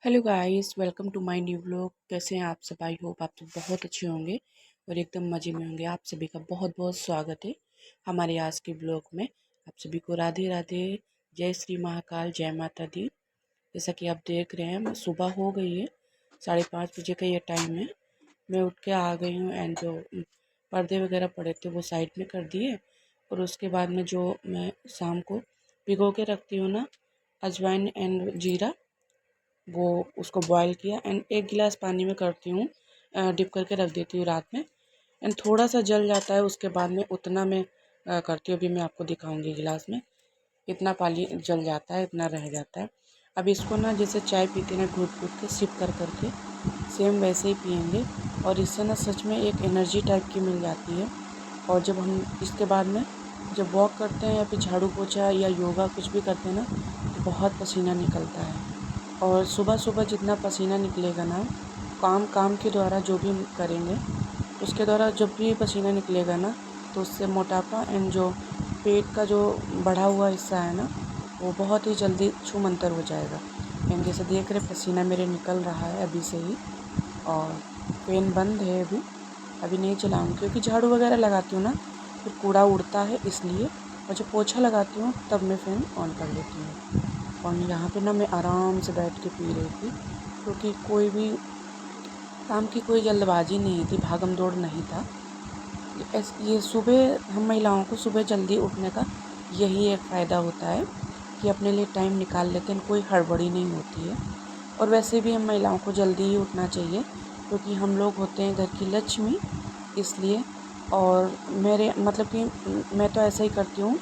Hello guys, welcome to my new vlog. कैसे हैं आप सब? आई होप आप सब बहुत अच्छे होंगे और एकदम मज़े में होंगे। आप सभी का बहुत बहुत स्वागत है हमारे आज के व्लॉग में। आप सभी को राधे राधे, जय श्री महाकाल, जय माता दी। जैसा कि आप देख रहे हैं, सुबह हो गई है, 5:30 बजे का ये टाइम है। मैं उठ के आ गई हूँ एंड जो पर्दे वगैरह पड़े थे वो साइड में कर दिए। और उसके बाद में जो मैं शाम को भिगो के रखती हूँ ना, अजवाइन एंड जीरा, वो उसको बॉईल किया एंड एक गिलास पानी में करती हूँ, डिप करके रख देती हूँ रात में। एंड थोड़ा सा जल जाता है, उसके बाद में उतना मैं करती हूँ। अभी मैं आपको दिखाऊंगी गिलास में इतना पानी जल जाता है, इतना रह जाता है। अब इसको ना जैसे चाय पीते ना, घूट घूट के सिप कर करके सेम वैसे ही पियेंगे। और इससे ना सच में एक एनर्जी टाइप की मिल जाती है। और जब हम इसके बाद में जब वॉक करते हैं या फिर झाड़ू पोछा या योगा कुछ भी करते हैं ना, तो बहुत पसीना निकलता है। और सुबह सुबह जितना पसीना निकलेगा ना, काम काम के द्वारा जो भी करेंगे उसके द्वारा जब भी पसीना निकलेगा ना, तो उससे मोटापा एंड जो पेट का जो बढ़ा हुआ हिस्सा है ना, वो बहुत ही जल्दी छूमंतर हो जाएगा। एंड जैसे देख रहे, पसीना मेरे निकल रहा है अभी से ही। और फैन बंद है अभी, अभी नहीं चलाऊँगी क्योंकि झाड़ू वगैरह लगाती हूँ ना, फिर कूड़ा उड़ता है इसलिए। और जब पोछा लगाती हूँ तब मैं फ़ैन ऑन कर लेती हूँ। और यहाँ पे ना मैं आराम से बैठ के पी रही थी, क्योंकि कोई भी काम की कोई जल्दबाजी नहीं थी, भागम दौड़ नहीं था। ये सुबह हम महिलाओं को सुबह जल्दी उठने का यही एक फ़ायदा होता है कि अपने लिए टाइम निकाल लेते हैं, कोई हड़बड़ी नहीं होती है। और वैसे भी हम महिलाओं को जल्दी ही उठना चाहिए, क्योंकि हम लोग होते हैं घर की लक्ष्मी, इसलिए। और मेरे मतलब कि मैं तो ऐसा ही करती हूँ,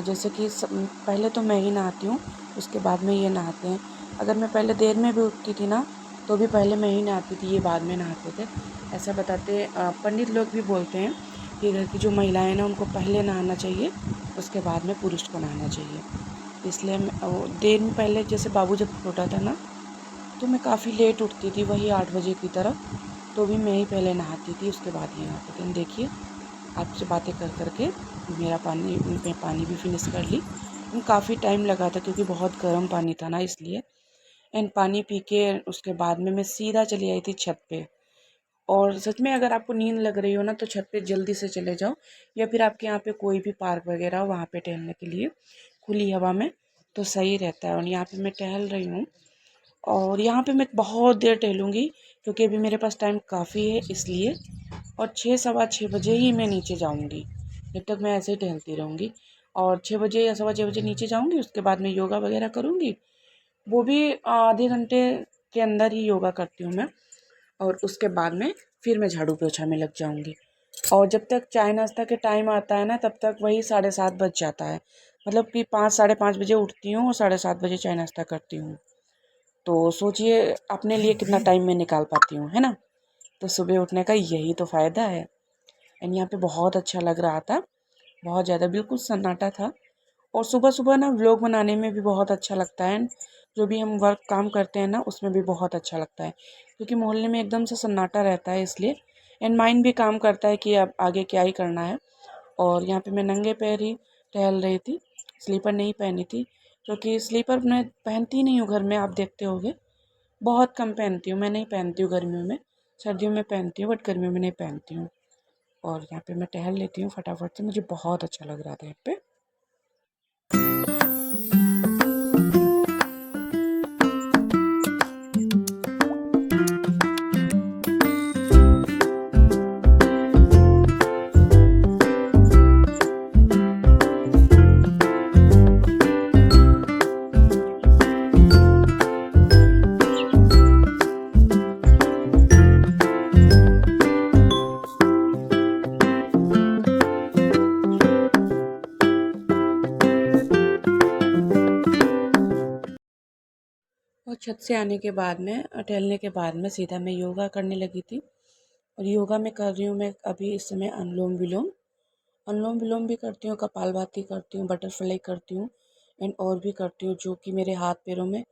जैसे कि पहले तो मैं ही नहाती हूँ, उसके बाद में ये नहाते हैं। अगर मैं पहले देर में भी उठती थी ना, तो भी पहले मैं ही नहाती थी, ये बाद में नहाते थे। ऐसा बताते पंडित लोग भी बोलते हैं कि घर की जो महिलाएं हैं ना, उनको पहले नहाना चाहिए, उसके बाद में पुरुष को नहाना चाहिए। इसलिए देर में पहले जैसे बाबू जब छोटा था ना, तो मैं काफ़ी लेट उठती थी, वही 8 बजे की तरफ। तो भी मैं ही पहले नहाती थी, उसके बाद ये नहाते थे। देखिए, आपसे बातें कर करके मेरा पानी मैं पानी भी फिनिश कर ली। काफ़ी टाइम लगा था क्योंकि बहुत गर्म पानी था ना, इसलिए। एंड पानी पी के उसके बाद में मैं सीधा चली आई थी छत पे। और सच में अगर आपको नींद लग रही हो ना, तो छत पे जल्दी से चले जाओ, या फिर आपके यहाँ पे कोई भी पार्क वगैरह हो वहाँ पे टहलने के लिए खुली हवा में, तो सही रहता है। और यहाँ पे मैं टहल रही हूँ, और यहाँ पे मैं बहुत देर टहलूँगी क्योंकि अभी मेरे पास टाइम काफ़ी है, इसलिए। और 6 सवा 6 बजे ही मैं नीचे जाऊँगी, जब तक मैं ऐसे ही टहलती रहूँगी। और 6 बजे या सवा 6 बजे नीचे जाऊँगी, उसके बाद में योगा वगैरह करूँगी। वो भी आधे घंटे के अंदर ही योगा करती हूँ मैं। और उसके बाद में फिर मैं झाड़ू पोछा में लग जाऊँगी। और जब तक चाय नाश्ता के टाइम आता है ना, तब तक वही 7:30 बज जाता है। मतलब कि 5 साढ़े 5 बजे उठती हूँ और 7:30 बजे चाय नाश्ता करती हूँ। तो सोचिए अपने लिए कितना टाइम मैं निकाल पाती हूँ, है ना। तो सुबह उठने का यही तो फ़ायदा है। एंड यहाँ पे बहुत अच्छा लग रहा था, बहुत ज़्यादा, बिल्कुल सन्नाटा था। और सुबह सुबह ना व्लॉग बनाने में भी बहुत अच्छा लगता है। जो भी हम वर्क काम करते हैं ना, उसमें भी बहुत अच्छा लगता है, क्योंकि मोहल्ले में एकदम से सन्नाटा रहता है, इसलिए। एंड माइंड भी काम करता है कि अब आगे क्या ही करना है। और यहाँ पे मैं नंगे पैर ही टहल रही थी, स्लीपर नहीं पहनी थी, क्योंकि स्लीपर मैं पहनती नहीं हूँ घर में, आप देखते होंगे। बहुत कम पहनती हूँ, मैं नहीं पहनती हूँ गर्मियों में। सर्दियों में पहनती हूँ, बट गर्मियों में नहीं पहनती हूँ। और यहाँ पे मैं टहल लेती हूँ फटाफट से, मुझे बहुत अच्छा लग रहा था यहाँ पे। और छत से आने के बाद में, टहलने के बाद में सीधा मैं योगा करने लगी थी। और योगा में कर रही हूँ मैं अभी इस समय अनुलोम विलोम। अनुलोम विलोम भी करती हूँ, कपालभाति करती हूँ, बटरफ्लाई करती हूँ। एंड और भी करती हूँ, जो कि मेरे हाथ पैरों में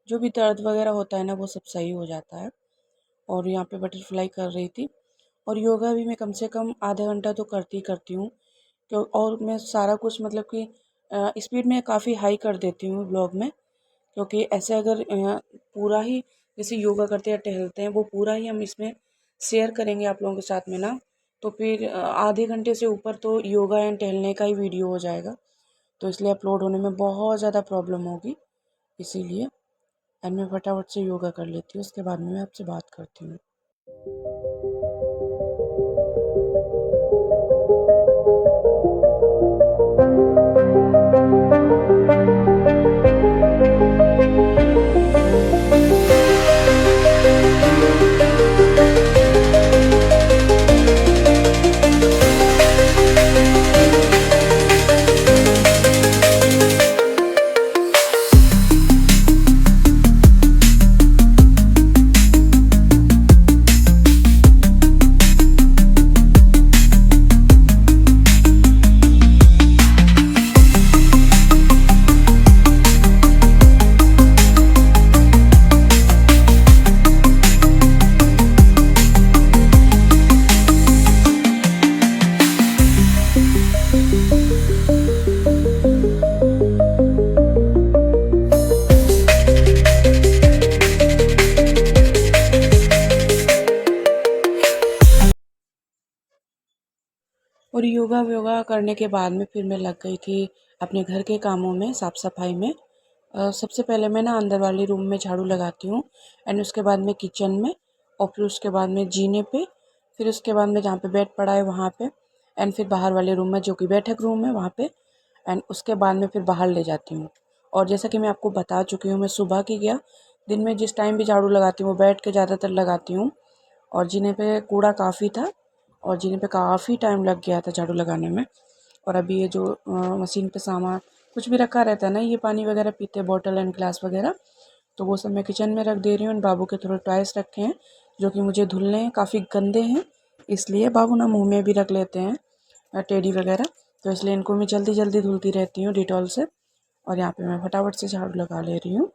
जो भी दर्द वगैरह होता है ना, वो सब सही हो जाता है। और यहाँ पे बटरफ्लाई कर रही थी। और योगा भी मैं कम से कम आधा घंटा तो करती ही करती हूँ। क्यों, और मैं सारा कुछ मतलब कि स्पीड में काफ़ी हाई कर देती हूँ ब्लॉग में, क्योंकि ऐसे अगर पूरा ही जैसे योगा करते हैं टहलते हैं वो पूरा ही हम इसमें शेयर करेंगे आप लोगों के साथ में ना। तो फिर आधे घंटे से ऊपर तो योगा एंड टहलने का ही वीडियो हो जाएगा, तो इसलिए अपलोड होने में बहुत ज़्यादा प्रॉब्लम होगी। इसीलिए एंड मैं फटाफट से योगा कर लेती हूँ, उसके बाद में मैं आपसे बात करती हूँ। और योगा वोगा करने के बाद में फिर मैं लग गई थी अपने घर के कामों में, साफ़ सफाई में। सबसे पहले मैं ना अंदर वाली रूम में झाड़ू लगाती हूँ एंड उसके बाद में किचन में, और फिर उसके बाद में जीने पे, फिर उसके बाद में जहाँ पे बेड पड़ा है वहाँ पे, एंड फिर बाहर वाले रूम में जो कि बैठक रूम है वहाँ पे, एंड उसके बाद में फिर बाहर ले जाती हूँ। और जैसा कि मैं आपको बता चुकी हूँ, मैं सुबह की क्या दिन में जिस टाइम भी झाड़ू लगाती हूँ वो बैठ के ज़्यादातर लगाती हूँ। और जीने पे कूड़ा काफ़ी था और जीने पे काफ़ी टाइम लग गया था झाड़ू लगाने में। और अभी ये जो मशीन पे सामान कुछ भी रखा रहता है ना, ये पानी वगैरह पीते हैं, बॉटल एंड ग्लास वगैरह, तो वो सब मैं किचन में रख दे रही हूँ। बाबू के थोड़े टॉयस रखे हैं जो कि मुझे धुलने हैं, काफ़ी गंदे हैं, इसलिए बाबू ना मुँह में भी रख लेते हैं टेडी वगैरह, तो इसलिए इनको मैं जल्दी जल्दी धुलती रहती हूँ डिटॉल से। और यहाँ पे मैं फटाफट से झाड़ू लगा ले रही हूँ।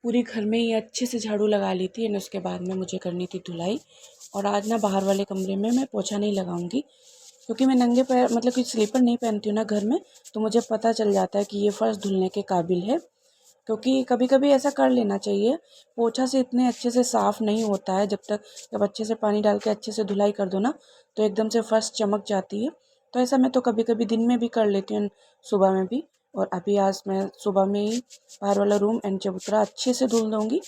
पूरे घर में ही अच्छे से झाड़ू लगा ली थी एंड उसके बाद में मुझे करनी थी धुलाई। और आज ना बाहर वाले कमरे में मैं पोछा नहीं लगाऊंगी, क्योंकि मैं नंगे पैर मतलब कि स्लीपर नहीं पहनती हूँ ना घर में, तो मुझे पता चल जाता है कि ये फर्श धुलने के काबिल है। क्योंकि कभी कभी ऐसा कर लेना चाहिए, पोछा से इतने अच्छे से साफ़ नहीं होता है, जब अच्छे से पानी डाल के अच्छे से धुलाई कर दो ना तो एकदम से फर्श चमक जाती है। तो ऐसा मैं तो कभी कभी दिन में भी कर लेती हूँ, सुबह में भी। और अभी आज मैं सुबह में ही बाहर वाला रूम एंड चबूतरा अच्छे से धुल दूँगी।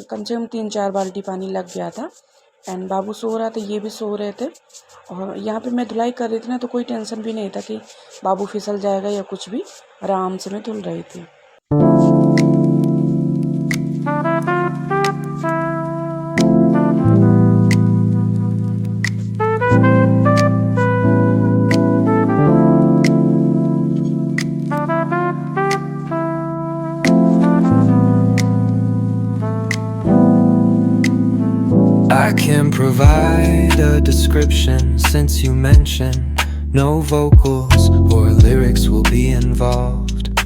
कम से कम 3-4 बाल्टी पानी लग गया था। एंड बाबू सो रहा था, ये भी सो रहे थे। और यहाँ पे मैं धुलाई कर रही थी ना, तो कोई टेंशन भी नहीं था कि बाबू फिसल जाएगा या कुछ भी। आराम से मैं धुल रही थी। I can provide a description since you mentioned no vocals or lyrics will be involved.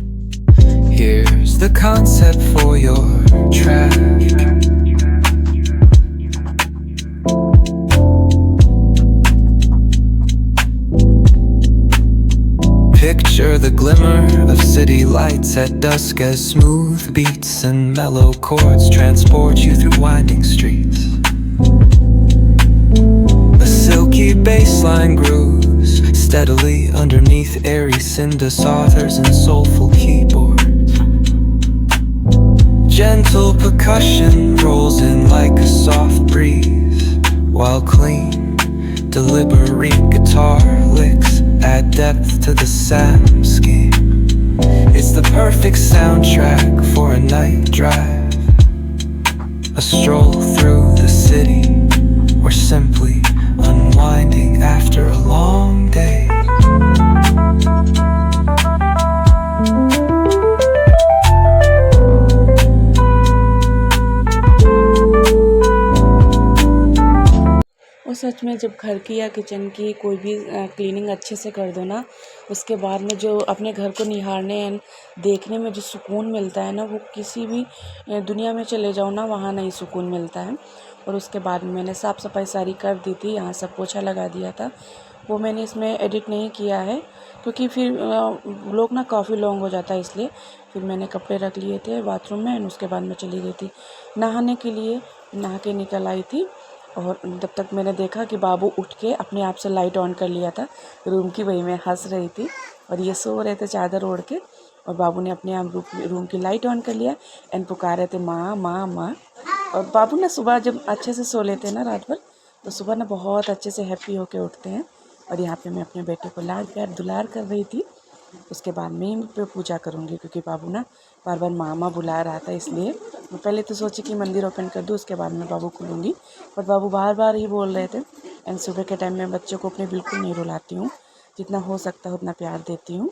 Here's the concept for your track. Picture the glimmer of city lights at dusk as smooth beats and mellow chords transport you through winding streets. A silky bassline grooves steadily underneath airy cinder saucers and soulful keyboards. Gentle percussion rolls in like a soft breeze, while clean, deliberate guitar licks add depth to the sound scheme. It's the perfect soundtrack for a night drive, a stroll through the city, or simply unwinding after a long day. और सच में जब घर की या kitchen की कोई भी cleaning अच्छे से कर दो ना, उसके बाद में जो अपने घर को निहारने एंड देखने में जो सुकून मिलता है ना, वो किसी भी दुनिया में चले जाओ ना, वहाँ नहीं सुकून मिलता है। और उसके बाद में मैंने साफ़ सफाई सारी कर दी थी, यहाँ सब पोछा लगा दिया था। वो मैंने इसमें एडिट नहीं किया है क्योंकि फिर व्लॉग ना काफ़ी लॉन्ग हो जाता है, इसलिए फिर मैंने कपड़े रख लिए थे बाथरूम में एंड उसके बाद मैं चली गई थी नहाने के लिए। नहा के निकल आई थी और तब तक मैंने देखा कि बाबू उठ के अपने आप से लाइट ऑन कर लिया था रूम की। वही मैं हंस रही थी और ये सो रहे थे चादर ओढ़ के, और बाबू ने अपने आप रूम की लाइट ऑन कर लिया एंड पुकार रहे थे माँ माँ माँ। और बाबू ना सुबह जब अच्छे से सो लेते हैं ना रात भर, तो सुबह ना बहुत अच्छे से हैप्पी होके उठते हैं। और यहाँ पे मैं अपने बेटे को लाड प्यार दुलार कर रही थी। उसके बाद में ही पूजा करूँगी क्योंकि बाबू ना बार बार मामा बुला रहा था, इसलिए मैं पहले तो सोची कि मंदिर ओपन कर दूँ, उसके बाद में बाबू को लूँगी। पर बाबू बार बार ही बोल रहे थे एंड सुबह के टाइम में बच्चों को अपने बिल्कुल नहीं रुलाती हूँ, जितना हो सकता है उतना प्यार देती हूँ।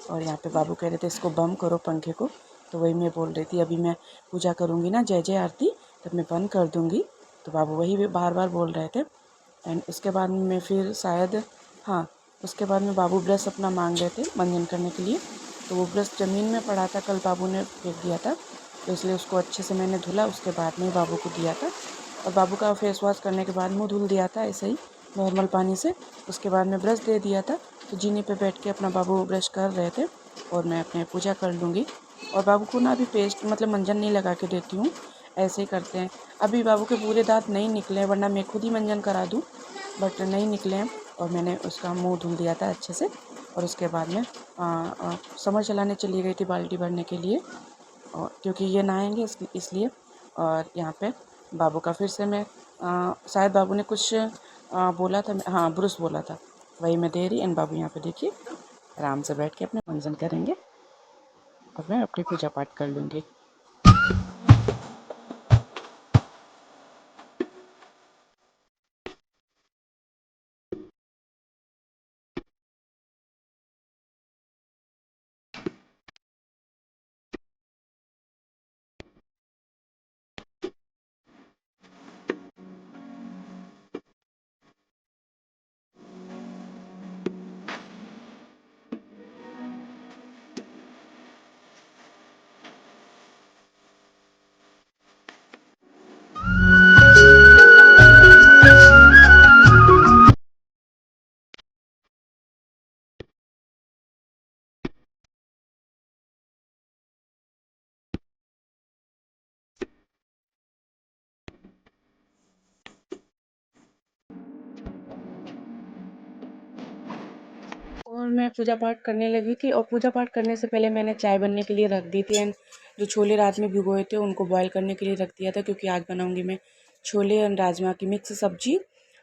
और यहाँ पे बाबू कह रहे थे इसको बंद करो पंखे को, तो वही मैं बोल रही थी अभी मैं पूजा करूँगी ना जय जय आरती, तब मैं बंद कर दूँगी। तो बाबू वही भी बार बार बोल रहे थे। एंड उसके बाद में फिर शायद, हाँ, उसके बाद में बाबू ब्रश अपना मांग रहे थे मंजन करने के लिए। तो वो ब्रश ज़मीन में पड़ा था, कल बाबू ने फेंक दिया था, तो इसलिए उसको अच्छे से मैंने धुला, उसके बाद में बाबू को दिया था। और बाबू का फेस वॉश करने के बाद मुँह धुल दिया था ऐसे ही नॉर्मल पानी से। उसके बाद में ब्रश दे दिया था, तो जीने पे बैठ के अपना बाबू ब्रश कर रहे थे और मैं अपने पूजा कर लूँगी। और बाबू को ना अभी पेस्ट मतलब मंजन नहीं लगा के देती हूँ, ऐसे ही करते हैं। अभी बाबू के पूरे दांत नहीं निकले, वरना मैं खुद ही मंजन करा दूँ, बट नहीं निकले हैं। और मैंने उसका मुंह धुल दिया था अच्छे से। और उसके बाद में समर चलाने चली गई थी बाल्टी भरने के लिए, और क्योंकि ये नहाएंगे इसलिए। और यहाँ पे बाबू का फिर से मैं शायद बाबू ने कुछ बोला था, हाँ ब्रुश बोला था, वही मैं दे रही। एंड बाबू यहाँ पे देखिए आराम से बैठ के अपना मंजन करेंगे और मैं अपनी पूजा पाठ कर लूँगी। मैं पूजा पाठ करने लगी थी और पूजा पाठ करने से पहले मैंने चाय बनने के लिए रख दी थी एंड जो छोले रात में भिगोए थे उनको बॉईल करने के लिए रख दिया था, क्योंकि आज बनाऊंगी मैं छोले एंड राजमा की मिक्स सब्जी।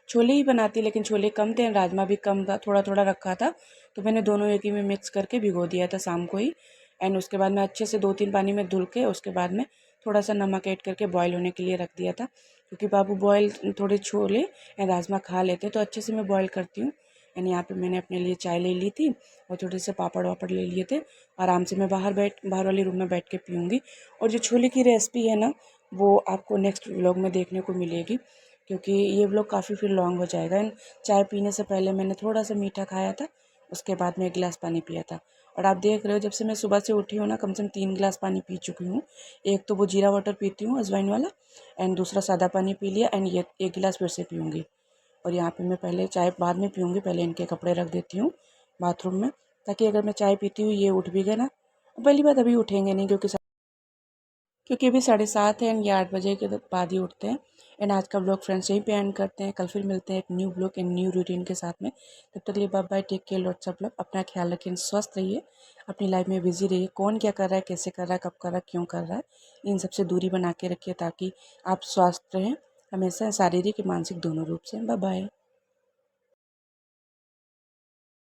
छोले ही बनाती लेकिन छोले कम थे एंड राजमा भी कम था, थोड़ा थोड़ा रखा था, तो मैंने दोनों एक ही में मिक्स करके भिगो दिया था शाम को ही। एंड उसके बाद मैं अच्छे से 2-3 पानी में धुल के उसके बाद में थोड़ा सा नमक ऐड करके बॉईल होने के लिए रख दिया था, क्योंकि बाबू बॉईल थोड़े छोले एंड राजमा खा लेते, तो अच्छे से मैं बॉईल करती हूँ। एंड यहाँ पे मैंने अपने लिए चाय ले ली थी और थोड़े से पापड़ वापड़ ले लिए थे। आराम से मैं बाहर वाली रूम में बैठ के पीऊँगी। और जो छोले की रेसिपी है ना, वो आपको नेक्स्ट व्लॉग में देखने को मिलेगी, क्योंकि ये व्लॉग काफ़ी फिर लॉन्ग हो जाएगा। एंड चाय पीने से पहले मैंने थोड़ा सा मीठा खाया था, उसके बाद में 1 गिलास पानी पिया था। और आप देख रहे हो जब से मैं सुबह से उठी हूँ ना, कम से कम 3 गिलास पानी पी चुकी हूँ। एक तो वो जीरा वाटर पीती हूँ अजवाइन वाला, एंड दूसरा सादा पानी पी लिया, एंड ये 1 गिलास फिर से पीऊँगी। और यहाँ पे मैं पहले चाय बाद में पीऊँगी, पहले इनके कपड़े रख देती हूँ बाथरूम में, ताकि अगर मैं चाय पीती हूँ ये उठ भी गए ना। पहली बात अभी उठेंगे नहीं, क्योंकि अभी 7:30 है एंड ये 8 बजे के बाद ही उठते हैं। एंड आज का ब्लॉग फ्रेंड्स यहीं पे एंड करते हैं। कल फिर मिलते हैं एक new blog and new routine के साथ में। तब तक के लिए bye bye, take care, lots of love. अपना ख्याल रखिए, स्वस्थ रहिए, अपनी लाइफ में बिजी रहिए। कौन क्या कर रहा है, कैसे कर रहा है, कब कर रहा है, क्यों कर रहा है, इन सबसे दूरी बना के रखिए, ताकि आप स्वस्थ रहें हमेशा, शारीरिक मानसिक दोनों रूप से। Bye bye.